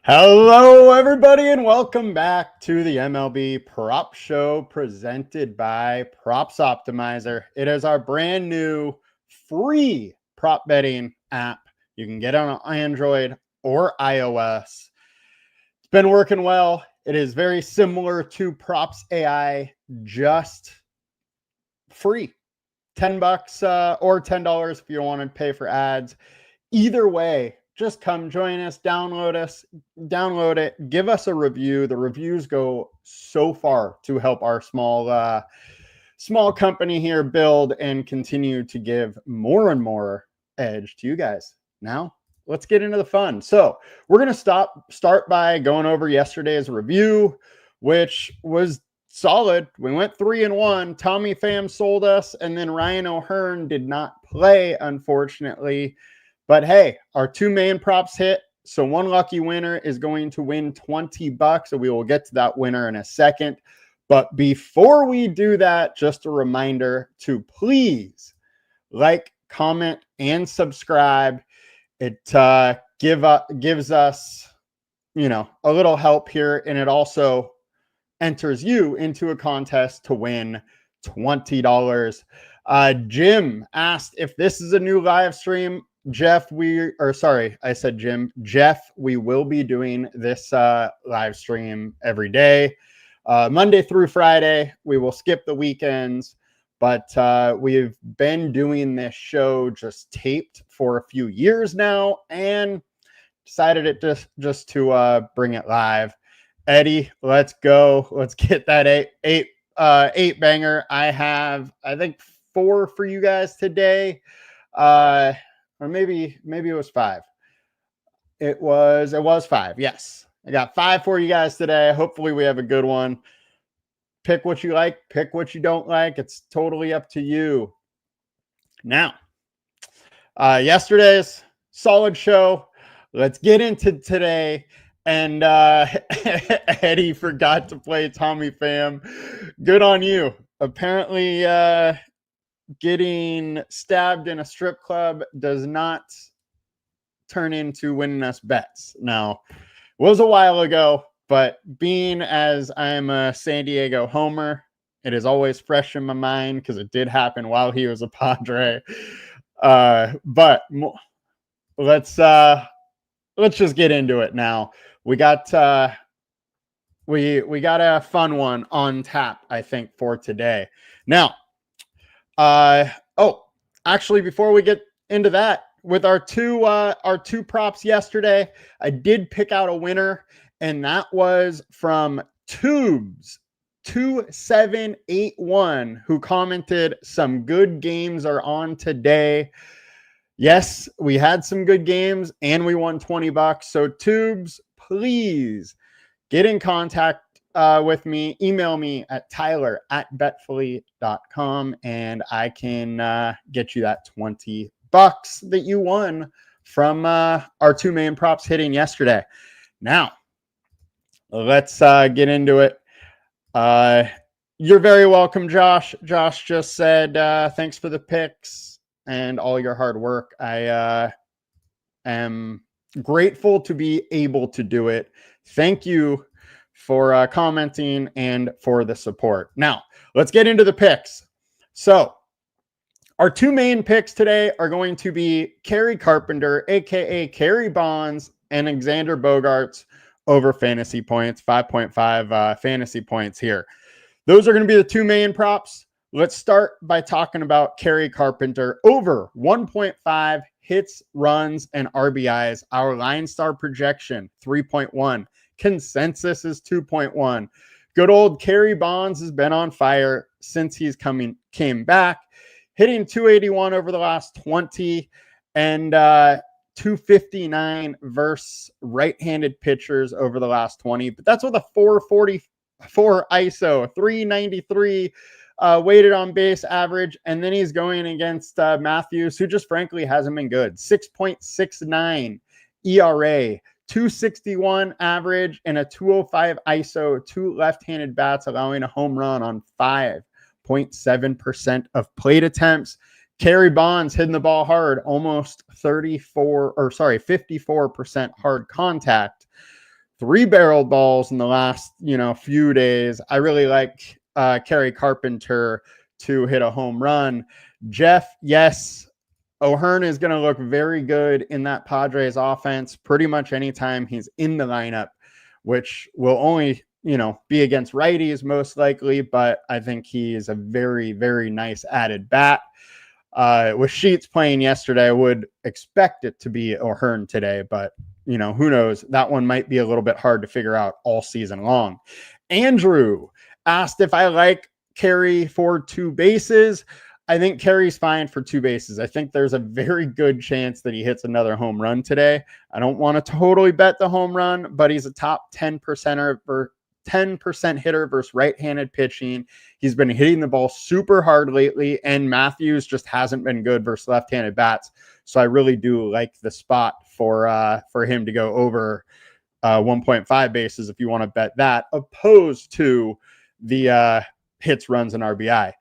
Hello, everybody, and welcome back to the MLB Prop Show presented by Props Optimizer. It is our brand new free prop betting app. You can get it on Android or iOS. It's been working well. It is very similar to Props AI, just free. $10 or $10 if you want to pay for ads. Either way, just come join us, download it, give us a review. The reviews go so far to help our small company here build and continue to give more and more edge to you guys. Now, let's get into the fun. So we're going to start by going over yesterday's review, which was solid. We went 3-1. Tommy Pham sold us, and then Ryan O'Hearn did not play, unfortunately. But hey, our two main props hit. So one lucky winner is going to win $20. So we will get to that winner in a second. But before we do that, just a reminder to please like, comment, and subscribe. It gives us, a little help here. And it also enters you into a contest to win $20. Jim asked if this is a new live stream. Jeff, Jeff, we will be doing this live stream every day, Monday through Friday. We will skip the weekends, but we've been doing this show just taped for a few years now and decided it just to bring it live. Eddie, let's go. Let's get that eight banger. I have, I think, 4 for you guys today. Or maybe it was 5. It was 5. Yes. I got 5 for you guys today. Hopefully we have a good one. Pick what you like, pick what you don't like. It's totally up to you. Now, yesterday's solid show. Let's get into today. And Eddie forgot to play Tommy Pham. Good on you. Apparently, getting stabbed in a strip club does not turn into winning us bets. Now, it was a while ago, but being as I'm a San Diego homer, it is always fresh in my mind because it did happen while he was a Padre. But let's just get into it now. We got we got a fun one on tap, I think, for today. Now, actually, before we get into that, with our two props yesterday, I did pick out a winner, and that was from Tubes 2781, who commented, "Some good games are on today." Yes, we had some good games and we won $20. So Tubes, please get in contact with me. Email me at tyler@betfully.com and I can get you that $20 that you won from our two main props hitting yesterday. Now, let's get into it. You're very welcome, Josh. Josh just said, thanks for the picks and all your hard work. I am grateful to be able to do it. Thank you for commenting and for the support. Now, let's get into the picks. So, our two main picks today are going to be Kerry Carpenter, aka Kerry Bonds, and Xander Bogaerts over fantasy points, 5.5 fantasy points here. Those are going to be the two main props. Let's start by talking about Kerry Carpenter over 1.5 hits, runs, and RBIs. Our LineStar projection, 3.1. Consensus is 2.1. Good old Kerry Bonds has been on fire since came back, hitting 281 over the last 20 and 259 versus right-handed pitchers over the last 20. But that's with a 444 ISO, 393 weighted on base average. And then he's going against Matthews, who just frankly hasn't been good. 6.69 ERA. 261 average and a 205 ISO, 2 left-handed bats, allowing a home run on 5.7% of plate attempts. Kerry Bonds hitting the ball hard, almost 54% hard contact. 3 barreled balls in the last, few days. I really like Kerry Carpenter to hit a home run. Jeff, yes, O'Hearn is going to look very good in that Padres offense pretty much anytime he's in the lineup, which will only, be against righties most likely, but I think he is a very, very nice added bat. With Sheets playing yesterday, I would expect it to be O'Hearn today, but who knows? That one might be a little bit hard to figure out all season long. Andrew asked if I like Kerry for 2 bases. I think Kerry's fine for 2 bases. I think there's a very good chance that he hits another home run today. I don't want to totally bet the home run, but he's a top 10% or 10% hitter versus right-handed pitching. He's been hitting the ball super hard lately, and Matthews just hasn't been good versus left-handed bats. So I really do like the spot for him to go over 1.5 bases if you want to bet that, opposed to the hits, runs, and RBI.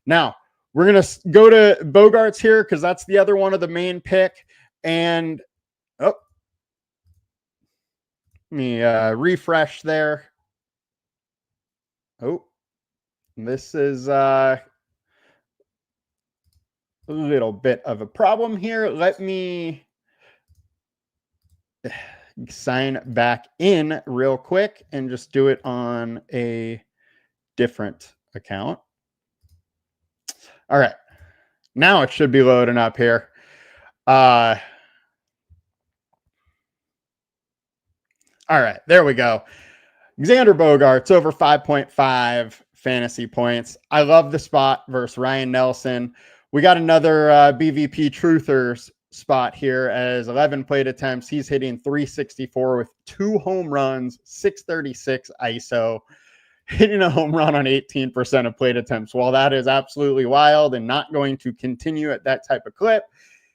Now, we're going to go to Bogaerts here because that's the other one of the main pick. And, let me refresh there. Oh, this is a little bit of a problem here. Let me sign back in real quick and just do it on a different account. All right. Now it should be loading up here. All right. There we go. Xander Bogaerts over 5.5 fantasy points. I love the spot versus Ryan Nelson. We got another BVP Truthers spot here as 11 plate attempts. He's hitting 364 with 2 home runs, 636 ISO, hitting a home run on 18% of plate attempts. While that is absolutely wild and not going to continue at that type of clip,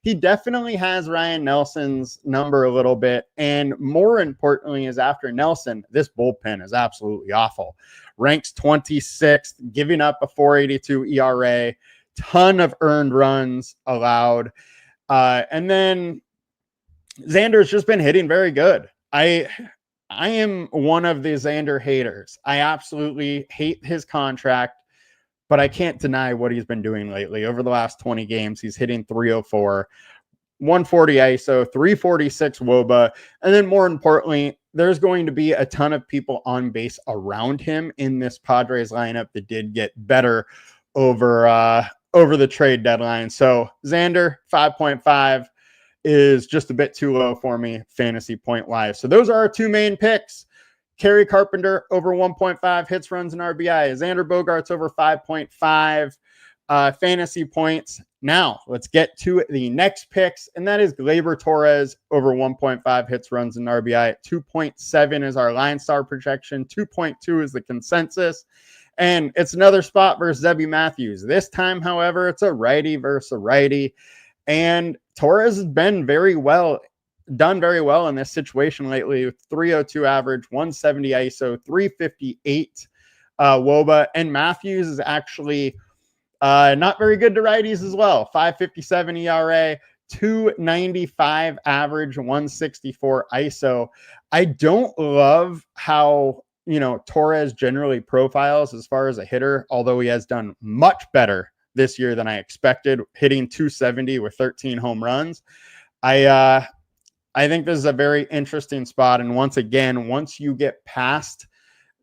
he definitely has Ryan Nelson's number a little bit. And more importantly is after Nelson, this bullpen is absolutely awful. Ranks 26th, giving up a 4.82 ERA, ton of earned runs allowed. And then Xander's just been hitting very good. I am one of the Xander haters. I absolutely hate his contract, but I can't deny what he's been doing lately. Over the last 20 games, he's hitting 304, 140 ISO, 346 WOBA. And then more importantly, there's going to be a ton of people on base around him in this Padres lineup that did get better over the trade deadline. So Xander, 5.5 is just a bit too low for me fantasy point wise. So those are our 2 main picks. Kerry Carpenter over 1.5 hits, runs, and RBI. Xander Bogaerts over 5.5 fantasy points. Now let's get to the next picks, and that is Gleyber Torres over 1.5 hits, runs, and RBI. 2.7 is our LineStar projection. 2.2 is the consensus. And it's another spot versus Zebby Matthews. This time, however, it's a righty versus a righty. And Torres has been done very well in this situation lately with 302 average, 170 ISO, 358 WOBA. And Matthews is actually not very good to righties as well. 557 ERA, 295 average, 164 ISO. I don't love how, Torres generally profiles as far as a hitter, although he has done much better this year than I expected, hitting 270 with 13 home runs. I think this is a very interesting spot. And once again, once you get past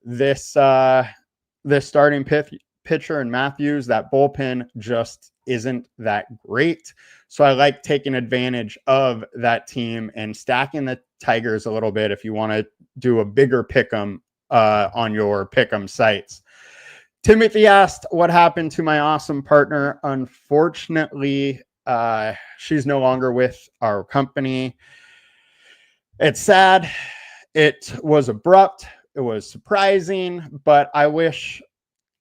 this starting pitcher and Matthews, that bullpen just isn't that great. So I like taking advantage of that team and stacking the Tigers a little bit if you want to do a bigger pick'em on your pick'em sites. Timothy asked what happened to my awesome partner. Unfortunately, she's no longer with our company. It's sad. It was abrupt. It was surprising, but I wish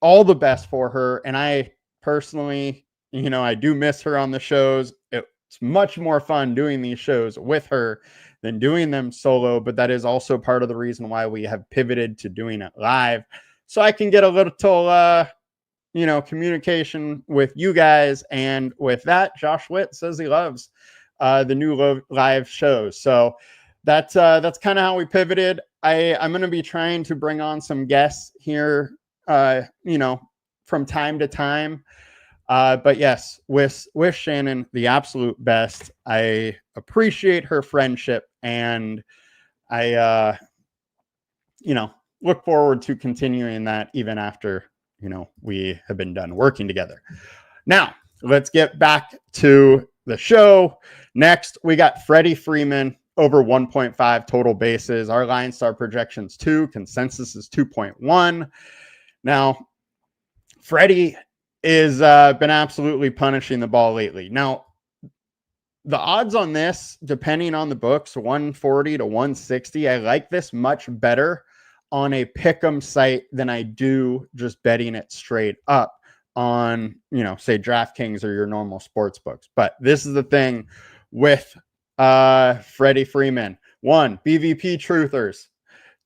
all the best for her. And I personally, I do miss her on the shows. It's much more fun doing these shows with her than doing them solo, but that is also part of the reason why we have pivoted to doing it live. So I can get a little, communication with you guys. And with that, Josh Witt says he loves the new live shows. So that's kind of how we pivoted. I'm going to be trying to bring on some guests here, from time to time. But yes, with Shannon, the absolute best. I appreciate her friendship, and I, look forward to continuing that even after, we have been done working together. Now, let's get back to the show. Next, we got Freddie Freeman over 1.5 total bases. Our LineStar projections 2, consensus is 2.1. Now, Freddie is been absolutely punishing the ball lately. Now, the odds on this, depending on the books, 140 to 160. I like this much better on a pick'em site than I do just betting it straight up on, say DraftKings or your normal sports books. But this is the thing with Freddie Freeman. 1, BVP truthers,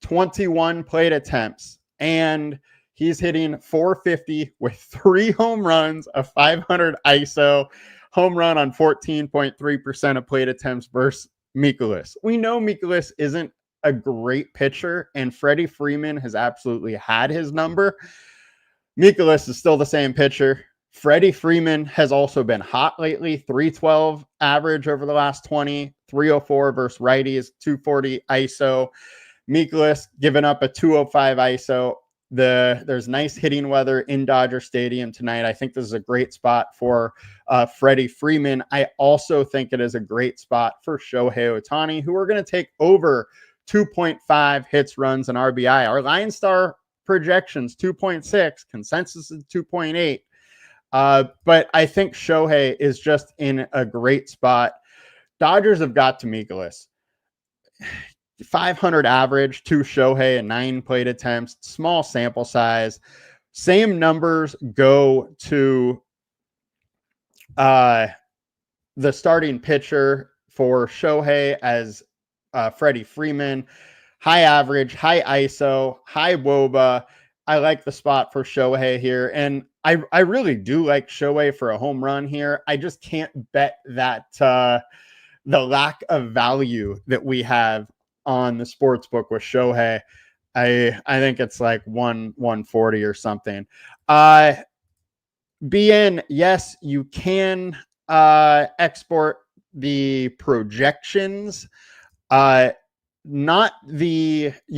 21 plate attempts, and he's hitting 450 with 3 home runs, a 500 ISO, home run on 14.3% of plate attempts versus Mikolas. We know Mikolas isn't a great pitcher, and Freddie Freeman has absolutely had his number. Mikolas is still the same pitcher. Freddie Freeman has also been hot lately, 312 average over the last 20, 304 versus righties, 240 ISO. Mikolas giving up a 205 ISO. There's nice hitting weather in Dodger Stadium tonight. I think this is a great spot for Freddie Freeman. I also think it is a great spot for Shohei Ohtani, who are going to take over 2.5 hits, runs, and RBI. Our LineStar projections 2.6, consensus is 2.8. But I think Shohei is just in a great spot. Dodgers have got to Mikolas. 500 average to Shohei and 9 plate attempts, small sample size. Same numbers go to the starting pitcher for Shohei as Freddie Freeman. High average, high ISO, high WOBA. I like the spot for Shohei here. And I really do like Shohei for a home run here. I just can't bet that the lack of value that we have on the sports book with Shohei. I think it's like 140 or something. BN, yes, you can export the projections. You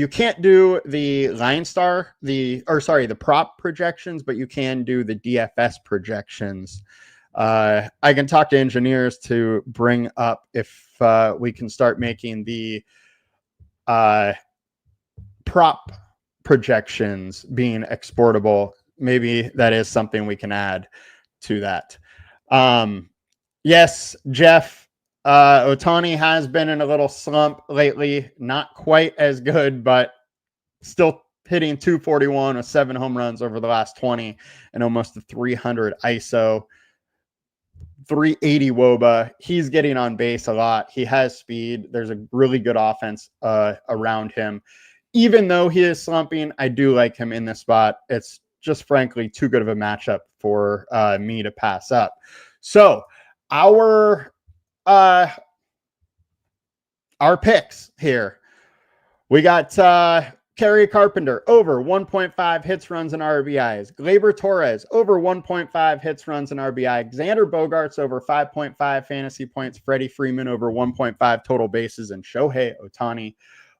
can't do the LineStar, the prop projections, but you can do the DFS projections. I can talk to engineers to bring up if we can start making the prop projections being exportable. Maybe that is something we can add to that. Yes, Jeff, Ohtani has been in a little slump lately. Not quite as good, but still hitting 241 with 7 home runs over the last 20 and almost a 300 ISO, 380 WOBA. He's getting on base a lot. He has speed. There's a really good offense around him. Even though he is slumping, I do like him in this spot. It's just frankly too good of a matchup for me to pass up. So our picks here. We got Kerry, Carpenter over 1.5 hits, runs, and RBIs. Gleyber, Torres over 1.5 hits, runs, and RBI. Xander, Bogaerts over 5.5 fantasy points. Freddie Freeman over 1.5 total bases. And Shohei Ohtani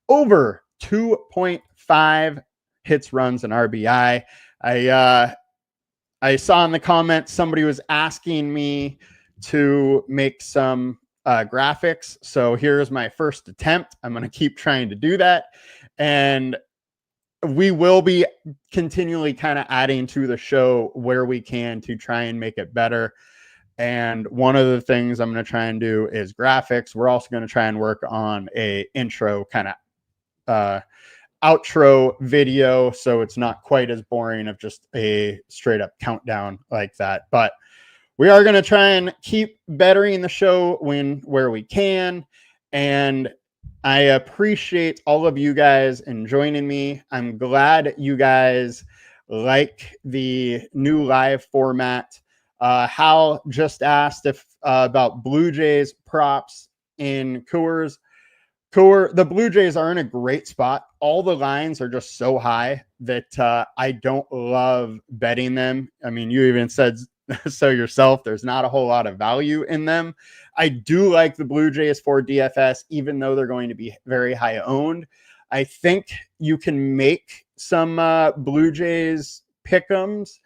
over 2.5 hits, runs, and RBI. I saw in the comments somebody was asking me to make some graphics. So here's my first attempt. I'm going to keep trying to do that. And we will be continually kind of adding to the show where we can to try and make it better. And one of the things I'm going to try and do is graphics. We're also going to try and work on a intro kind of outro video, so it's not quite as boring of just a straight up countdown like that. But we are going to try and keep bettering the show where we can. And I appreciate all of you guys in joining me. I'm glad you guys like the new live format. Hal just asked if about Blue Jays props in Coors. The Blue Jays are in a great spot. All the lines are just so high that I don't love betting them. I mean, you even said so yourself, there's not a whole lot of value in them. I do like the Blue Jays for DFS, even though they're going to be very high owned. I think you can make some Blue Jays pick'ems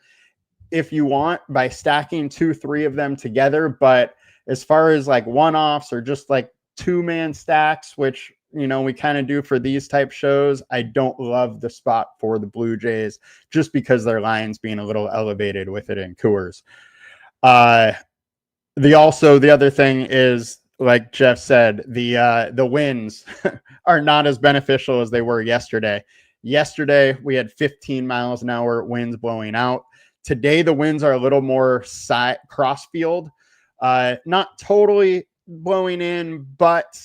if you want by stacking 2-3 of them together. But as far as like one-offs or just like two-man stacks, which, you know, we kind of do for these type shows, I don't love the spot for the Blue Jays just because their line's being a little elevated with it in Coors. The other thing is, like Jeff said, the winds are not as beneficial as they were yesterday. Yesterday, we had 15 miles an hour winds blowing out. Today, the winds are a little more cross field, not totally blowing in, but,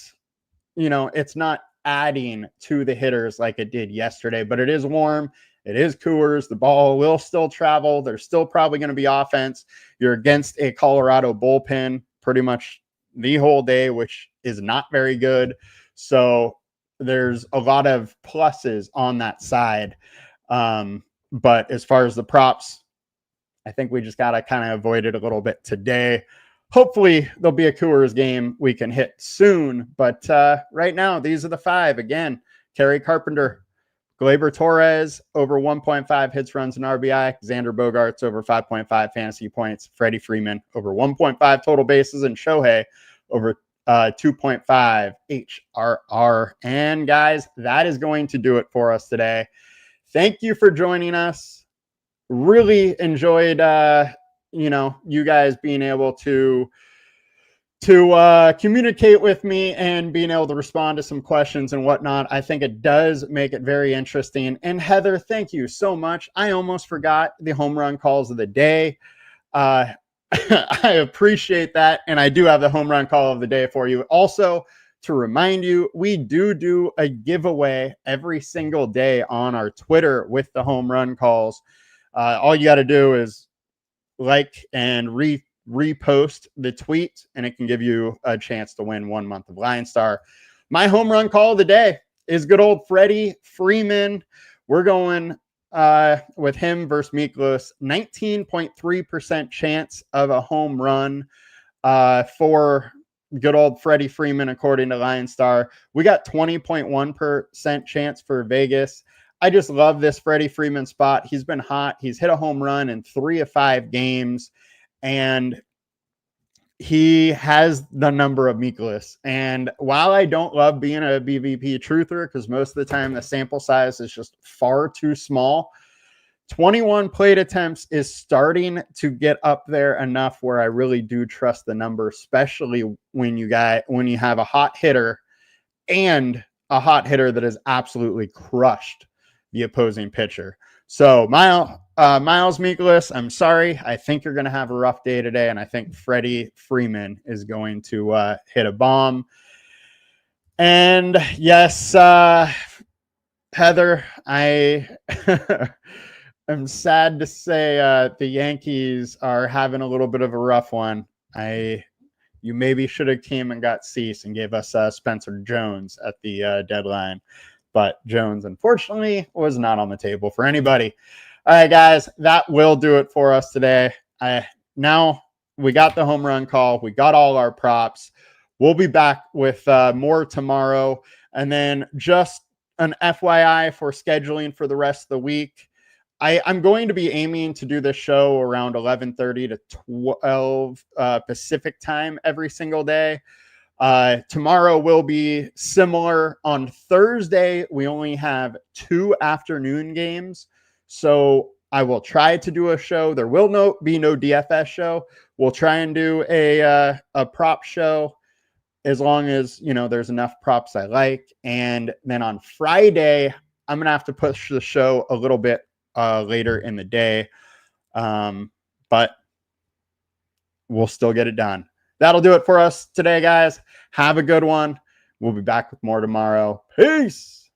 you know, it's not adding to the hitters like it did yesterday, but it is warm. It is Coors. The ball will still travel. There's still probably going to be offense. You're against a Colorado bullpen pretty much the whole day, which is not very good. So there's a lot of pluses on that side. But as far as the props, I think we just got to kind of avoid it a little bit today. Hopefully there'll be a Coors game we can hit soon. But right now, these are the 5. Again, Kerry, Carpenter, Gleyber, Torres, over 1.5 hits, runs, and RBI. Xander, Bogaerts, over 5.5 fantasy points. Freddie, Freeman, over 1.5 total bases. And Shohei, over 2.5 HRR. And guys, that is going to do it for us today. Thank you for joining us. Really enjoyed, you guys being able to communicate with me and being able to respond to some questions and whatnot. I think it does make it very interesting. And Heather, thank you so much. I almost forgot the home run calls of the day. I appreciate that. And I do have the home run call of the day for you. Also, to remind you, we do a giveaway every single day on our Twitter with the home run calls. All you got to do is like and repost the tweet, and it can give you a chance to win 1 month of LineStar. My home run call of the day is good old Freddie Freeman. We're going with him versus Miklos. 19.3% chance of a home run for good old Freddie Freeman, according to LineStar. We got 20.1% chance for Vegas. I just love this Freddie Freeman spot. He's been hot. He's hit a home run in 3 of 5 games. And he has the number of Miklos. And while I don't love being a BVP truther, because most of the time the sample size is just far too small, 21 plate attempts is starting to get up there enough where I really do trust the number, especially when you have a hot hitter and a hot hitter that has absolutely crushed the opposing pitcher. So Miles Miklos, I'm sorry. I think you're going to have a rough day today, and I think Freddie Freeman is going to hit a bomb. And yes, Heather, I am sad to say the Yankees are having a little bit of a rough one. You maybe should have came and got Cease and gave us Spencer Jones at the deadline. But Jones, unfortunately, was not on the table for anybody. All right, guys, that will do it for us today. Now we got the home run call. We got all our props. We'll be back with more tomorrow. And then just an FYI for scheduling for the rest of the week. I'm going to be aiming to do this show around 11:30 to 12 Pacific time every single day. Tomorrow will be similar. On Thursday, we only have 2 afternoon games. So I will try to do a show. There will be no DFS show. We'll try and do a prop show as long as, there's enough props I like. And then on Friday, I'm going to have to push the show a little bit later in the day. But we'll still get it done. That'll do it for us today, guys. Have a good one. We'll be back with more tomorrow. Peace.